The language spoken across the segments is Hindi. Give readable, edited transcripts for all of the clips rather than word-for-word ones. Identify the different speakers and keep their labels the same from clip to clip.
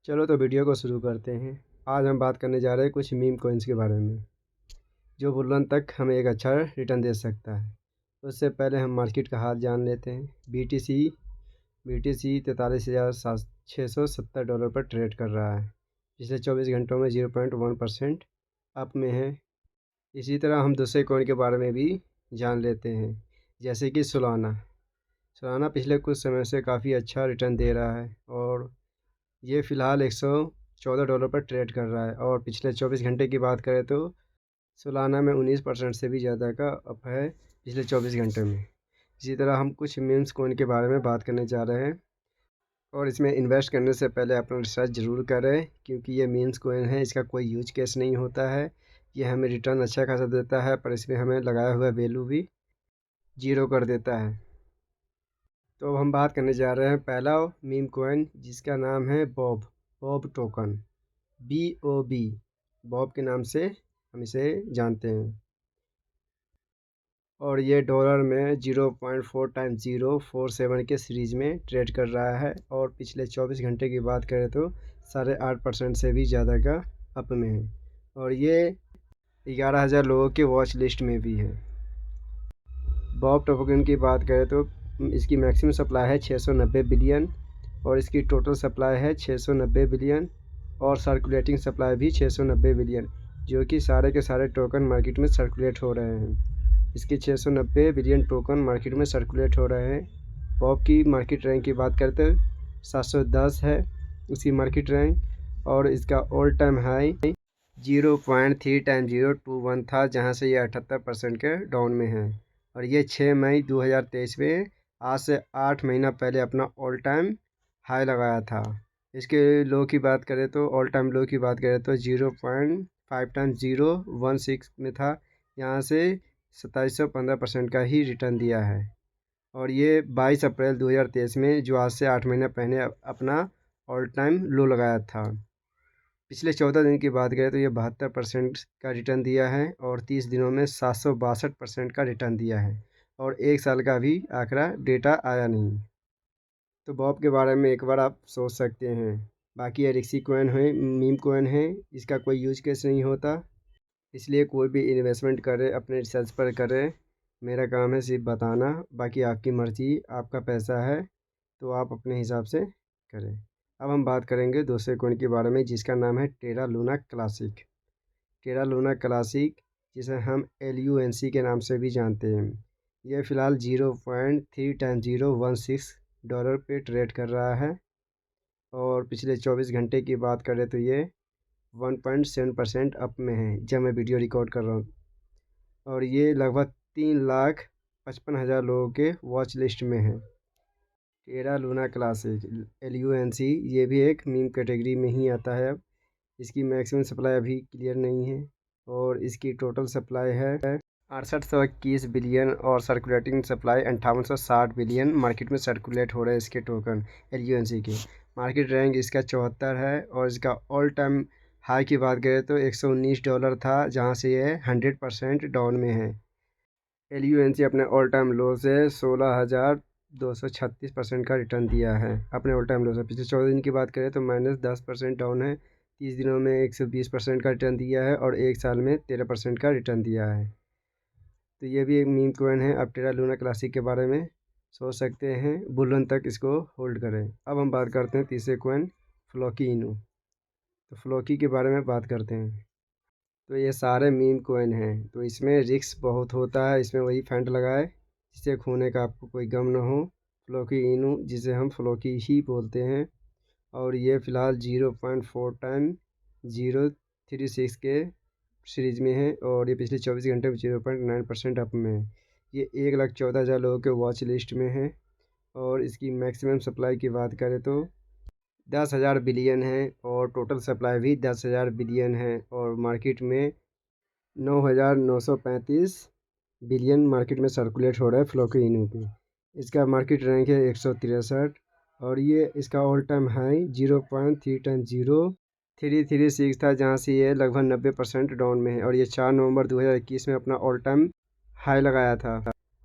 Speaker 1: चलो तो वीडियो को शुरू करते हैं। आज हम बात करने जा रहे हैं कुछ मीम कॉइन्स के बारे में जो बुलरन तक हमें एक अच्छा रिटर्न दे सकता है। उससे पहले हम मार्केट का हाल जान लेते हैं। BTC 43,670 डॉलर पर ट्रेड कर रहा है। पिछले 24 घंटों में 0.1% अप में है। इसी तरह हम दूसरे कॉइन के बारे में भी जान लेते हैं, जैसे कि सोलाना पिछले कुछ समय से काफ़ी अच्छा रिटर्न दे रहा है और ये फ़िलहाल $114 पर ट्रेड कर रहा है। और पिछले 24 घंटे की बात करें तो सोलाना में 19% से भी ज़्यादा का अप है पिछले 24 घंटे में। इसी तरह हम कुछ मीम्स कॉइन के बारे में बात करने जा रहे हैं और इसमें इन्वेस्ट करने से पहले अपना रिसर्च ज़रूर करें, क्योंकि ये मीम्स कॉइन है, इसका कोई यूज केस नहीं होता है। ये हमें रिटर्न अच्छा खासा देता है, पर इसमें हमें लगाया हुआ वैल्यू भी जीरो कर देता है। तो अब हम बात करने जा रहे हैं पहला मीम कॉइन, जिसका नाम है बॉब टोकन। BOB, बॉब के नाम से हम इसे जानते हैं। और ये डॉलर में 0.4 टाइम्स 047 के सीरीज़ में ट्रेड कर रहा है और पिछले 24 घंटे की बात करें तो 8.5% से भी ज़्यादा का अप में है और ये 11,000 लोगों के वॉच लिस्ट में भी है। बॉब टोकन की बात करें तो इसकी मैक्सिमम सप्लाई है 690 बिलियन और इसकी टोटल सप्लाई है 690 बिलियन और सर्कुलेटिंग सप्लाई भी 690 बिलियन, जो कि सारे के सारे टोकन मार्केट में सर्कुलेट हो रहे हैं। इसके 690 बिलियन टोकन मार्केट में सर्कुलेट हो रहे हैं। बॉब की मार्केट रैंक की बात करते 710 है उसकी मार्केट रैंक और इसका ऑल टाइम हाई 0.3 टाइम 021 था, जहां से ये 78% के डाउन में है और ये 6 मई 2023 में आज से 8 महीना पहले अपना ऑल टाइम हाई लगाया था। इसके लो की बात करें तो ऑल टाइम लो की बात करें तो 0.5 टाइम 016 में था, यहाँ से 2715% का ही रिटर्न दिया है और ये 22 अप्रैल 2023 में, जो आज से 8 महीना पहले अपना ऑल टाइम लो लगाया था। पिछले 14 दिन की बात करें तो ये 72% का रिटर्न दिया है और 30 दिनों में 762% का रिटर्न दिया है और 1 साल का भी आंकड़ा डेटा आया नहीं। तो बॉब के बारे में एक बार आप सोच सकते हैं। बाकी ये रिक्सी कॉइन है, मीम कॉइन है, इसका कोई यूज केस नहीं होता, इसलिए कोई भी इन्वेस्टमेंट करे अपने रिसर्च पर करे। मेरा काम है सिर्फ बताना, बाकी आपकी मर्ज़ी, आपका पैसा है तो आप अपने हिसाब से करें। अब हम बात करेंगे दूसरे कॉइन के बारे में, जिसका नाम है टेरा लूना क्लासिक, जिसे हम LUNC के नाम से भी जानते हैं। यह फ़िलहाल 0.3 टाइम 016 डॉलर पे ट्रेड कर रहा है और पिछले 24 घंटे की बात करें तो ये 1.7% अप में है जब मैं वीडियो रिकॉर्ड कर रहा हूँ और ये लगभग 3,55,000 लोगों के वॉच लिस्ट में है। टेरा लूना क्लासिक LUNC ये भी एक मीम कैटेगरी में ही आता है। अब इसकी मैक्सिमम सप्लाई अभी क्लियर नहीं है और इसकी टोटल सप्लाई है 6821 बिलियन और सर्कुलेटिंग सप्लाई 5860 बिलियन मार्केट में सर्कुलेट हो रहे हैं इसके टोकन LUNC के। मार्केट रैंक इसका 74 है और इसका ऑल टाइम हाई की बात करें तो $119 था, जहां से ये 100% डाउन में है। LUNC अपने ऑल टाइम लो से 16,236% का रिटर्न दिया है अपने ऑल टाइम लो से। पिछले 14 दिन की बात करें तो -10% डाउन है। 30 दिनों में 120% का रिटर्न दिया है और 1 साल में 13% का रिटर्न दिया है। तो ये भी एक मीम कॉइन है। आप टेरा लूना क्लासिक के बारे में सोच सकते हैं, बुल रन तक इसको होल्ड करें। अब हम बात करते हैं तीसरे कॉइन फ्लोकी इनू। तो फ्लोकी के बारे में बात करते हैं। तो ये सारे मीम कॉइन हैं, तो इसमें रिस्क बहुत होता है, इसमें वही फंड लगाए जिससे खोने का आपको कोई गम ना हो। फ्लोकी इनू, जिसे हम फ्लोकी ही बोलते हैं, और ये फ़िलहाल 0.4 टाइम 036 के सीरीज़ में है और ये पिछले 24 घंटे में 0.9% अप में है। ये 1,14,000 लोगों के वॉच लिस्ट में है और इसकी मैक्सिमम सप्लाई की बात करें तो 10,000 बिलियन है और टोटल सप्लाई भी 10,000 बिलियन है और मार्केट में 9,935 बिलियन मार्केट में सर्कुलेट हो रहा है फ्लोकी इनू पे। इसका मार्केट रैंक है 163 और ये इसका ऑल टाइम हाई 0.3 टाइम 0,336 था, जहाँ से ये लगभग 90% डाउन में है और ये 4 नवंबर 2021 में अपना ऑल टाइम हाई लगाया था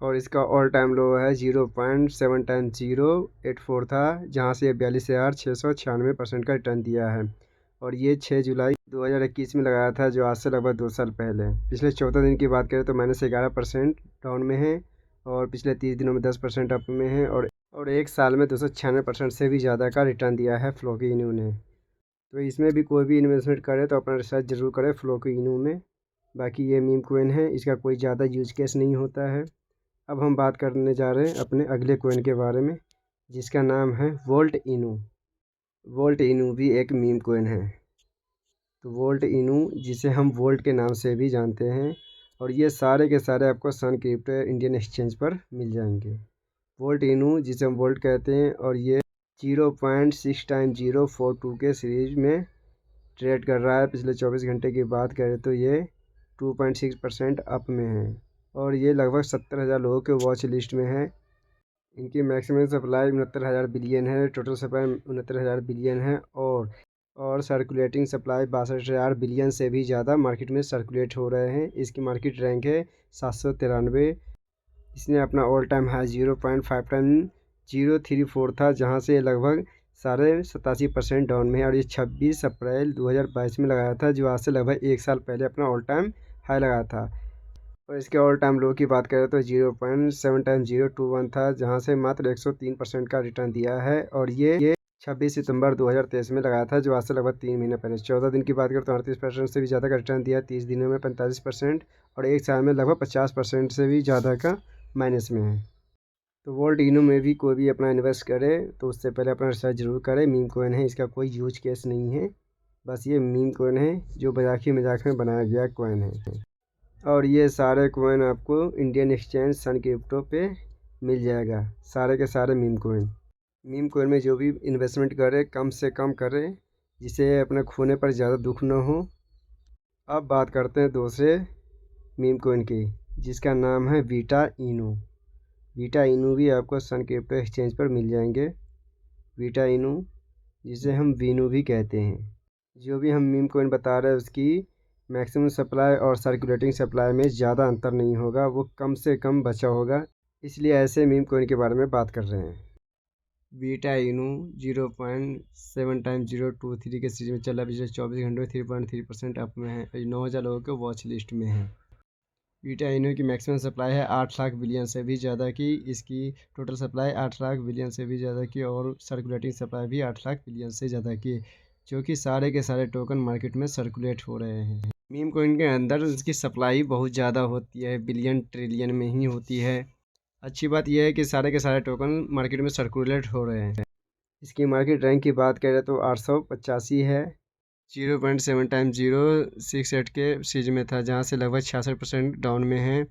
Speaker 1: और इसका ऑल टाइम लो है 0.7 टाइम्स 084 था, जहां से 42,696% का रिटर्न दिया है। और ये 6 जुलाई 2021 में लगाया था, जो आज से लगभग 2 साल पहले। पिछले 14 दिन की बात करें तो -11% डाउन में है, और पिछले 30 दिनों में 10% अप में है, और एक साल में 296% से भी ज़्यादा का रिटर्न दिया है फ्लोकी इनू ने। तो इसमें भी कोई भी इन्वेस्टमेंट करे तो अपना रिसर्च ज़रूर करें फ्लोकी इनू में। बाकी ये मीम कोइन है, इसका कोई ज़्यादा यूज केस नहीं होता है। अब हम बात करने जा रहे हैं अपने अगले कोइन के बारे में, जिसका नाम है वोल्ट इनू। वोल्ट इनू भी एक मीम कोइन है। तो वोल्ट इनू, जिसे हम वोल्ट के नाम से भी जानते हैं, और ये सारे के सारे आपको सन क्रिप्टो इंडियन एक्सचेंज पर मिल जाएंगे। वोल्ट इनू, जिसे हम वोल्ट कहते हैं, और ये 0.6 टाइम 042 के सीरीज में ट्रेड कर रहा है। पिछले 24 घंटे की बात करें तो ये 2.6% अप में है, और ये लगभग 70,000 लोगों के वॉच लिस्ट में है। इनकी मैक्सिमम सप्लाई 69,000 बिलियन है, टोटल सप्लाई 69,000 बिलियन है, और सर्कुलेटिंग सप्लाई 62,000 बिलियन से भी ज़्यादा मार्केट में सर्कुलेट हो रहे हैं। इसकी मार्केट रैंक है 793। इसने अपना ऑल टाइम हाई 0.5 टाइम 034 था, जहां से लगभग 87% डाउन में है, और ये 26 अप्रैल 2022 में लगाया था, जो आज से लगभग 1 साल पहले अपना ऑल टाइम हाई लगाया था। और इसके ऑल टाइम लो की बात करें तो 0.7 टाइम 021 था, जहां से मात्र 103% का रिटर्न दिया है, और ये 26 सितंबर 2023 में लगाया था, जो आज से लगभग 3 महीने पहले। 14 दिन की बात करें तो 38% से भी ज़्यादा का रिटर्न दिया, 30 दिनों में 45%, और एक साल में लगभग 50% से भी ज़्यादा का माइनस में है। तो वोल्ट इनू में भी कोई भी अपना इन्वेस्ट करे तो उससे पहले अपना रिसर्च जरूर करें। मीम कोइन है, इसका कोई यूज केस नहीं है, बस ये मीम कोइन है जो मजाक में बनाया गया कोइन है। और ये सारे कोइन आपको इंडियन एक्सचेंज सन क्रिप्टो पे मिल जाएगा, सारे के सारे मीम कोइन में जो भी इन्वेस्टमेंट करे कम से कम करें, जिसे अपने खोने पर ज़्यादा दुख न हो। अब बात करते हैं दूसरे मीम कोइन की, जिसका नाम है वीटा इनू। वीटा इनू भी आपको सन क्रिप्टो एक्सचेंज पर मिल जाएंगे। वीटा इनू, जिसे हम वीनू भी कहते हैं। जो भी हम मीम कोइन बता रहे हैं उसकी मैक्सिमम सप्लाई और सर्कुलेटिंग सप्लाई में ज़्यादा अंतर नहीं होगा, वो कम से कम बचा होगा, इसलिए ऐसे मीम कोइन के बारे में बात कर रहे हैं। वीटा इनू 0.7 टाइम 023 के सीरीज में चला, पिछले 24 घंटों में 3.3% अप में है, 9,000 लोगों के वॉच लिस्ट में है। वीटा इनू की मैक्सिमम सप्लाई है 8 लाख बिलियन से भी ज़्यादा की। इसकी टोटल सप्लाई 8 लाख बिलियन से भी ज़्यादा की, और सर्कुलेटिंग सप्लाई भी 8 लाख बिलियन से ज़्यादा की, जो कि सारे के सारे टोकन मार्केट में सर्कुलेट हो रहे हैं। मीम कोइन के अंदर इसकी सप्लाई बहुत ज़्यादा होती है, बिलियन ट्रिलियन में ही होती है। अच्छी बात यह है कि सारे के सारे टोकन मार्केट में सर्कुलेट हो रहे हैं। इसकी मार्केट रैंक की बात करें तो 885 है, 0.7 टाइम 068 के सीरीज में था, जहां से लगभग 66% डाउन में है।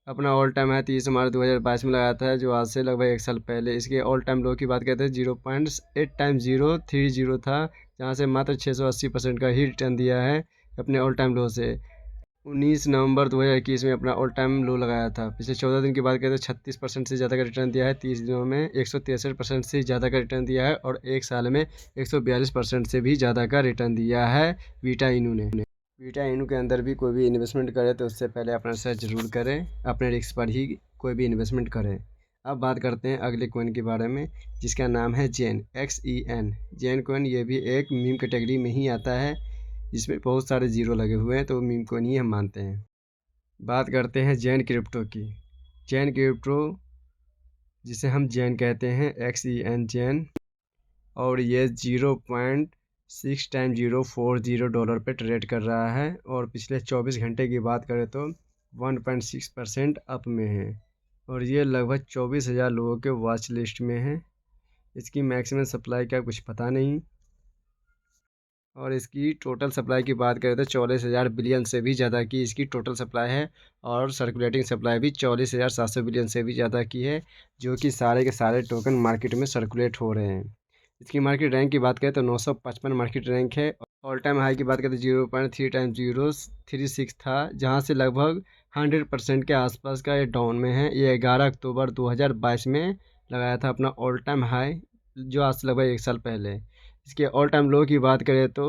Speaker 1: अपना ऑल टाइम है 30 मार्च 2022 में लगाया था, जो आज से लगभग 1 साल पहले। इसके ऑल टाइम लो की बात करते हैं 0.8 टाइम 030 था, जहां से मात्र 680% का ही रिटर्न दिया है अपने ऑल टाइम लो से। 19 नवंबर 2021 में अपना ऑल टाइम लो लगाया था। पिछले 14 दिन की बात करें तो 36% से ज़्यादा का रिटर्न दिया है, 30 दिनों में 163% से ज़्यादा का रिटर्न दिया है, और एक साल में 142% से भी ज़्यादा का रिटर्न दिया है वीटा इनू ने। वीटा इनू के अंदर भी कोई भी इन्वेस्टमेंट करे तो उससे पहले अपना रिसर्च जरूर करें, अपने रिस्क पर ही कोई भी इन्वेस्टमेंट करें। अब बात करते हैं अगले कोइन के बारे में, जिसका नाम है जेन, XEN। जेन कोइन ये भी एक मीम कैटेगरी में ही आता है, जिसमें बहुत सारे जीरो लगे हुए हैं, तो मीम कोइन ही हम मानते हैं। बात करते हैं जैन क्रिप्टो की। जैन क्रिप्टो, जिसे हम जैन कहते हैं, XEN जैन, और ये 0.6 टाइम 040 डॉलर पे ट्रेड कर रहा है, और पिछले 24 घंटे की बात करें तो 1.6% अप में है, और ये लगभग 24,000 लोगों के वॉच लिस्ट में है। इसकी मैक्सिमम सप्लाई का कुछ पता नहीं, और इसकी टोटल सप्लाई की बात करें तो 44,000 बिलियन से भी ज़्यादा की इसकी टोटल सप्लाई है, और सर्कुलेटिंग सप्लाई भी 44,700 बिलियन से भी ज़्यादा की है, जो कि सारे के सारे टोकन मार्केट में सर्कुलेट हो रहे हैं। इसकी मार्केट रैंक की बात करें तो 955 मार्केट रैंक है। ऑल टाइम हाई की बात करें तो 0.3 टाइम 036 था, जहाँ से लगभग 100% के आसपास का ये डाउन में है। ये 11 अक्टूबर 2022 में लगाया था अपना ऑल टाइम हाई, जो आज से लगभग 1 साल पहले। इसके ऑल टाइम लो की बात करें तो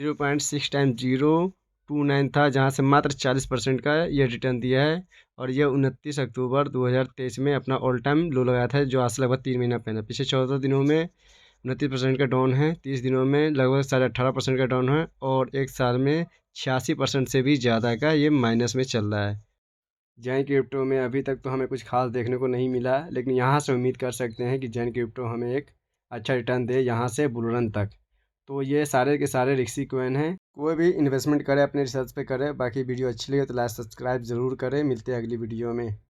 Speaker 1: 0.6 टाइम 029 था, जहाँ से मात्र 40% का ये रिटर्न दिया है, और ये 29 अक्टूबर 2023 में अपना ऑल टाइम लो लगाया था, जो आज से लगभग 3 महीना पहले। पिछले 14 दिनों में 29% का डाउन है, 30 दिनों में लगभग 18.5% का डाउन है, और एक साल में 86% से भी ज़्यादा का ये माइनस में चल रहा है। जैन क्रिप्टो में अभी तक तो हमें कुछ खास देखने को नहीं मिला, लेकिन यहाँ से उम्मीद कर सकते हैं कि जैन क्रिप्टो हमें एक अच्छा रिटर्न दे यहाँ से बुल रन तक। तो ये सारे के सारे रिस्की कॉइन हैं, कोई भी इन्वेस्टमेंट करे अपने रिसर्च पे करे। बाकी वीडियो अच्छी लगे तो लाइक सब्सक्राइब ज़रूर करें। मिलते हैं अगली वीडियो में।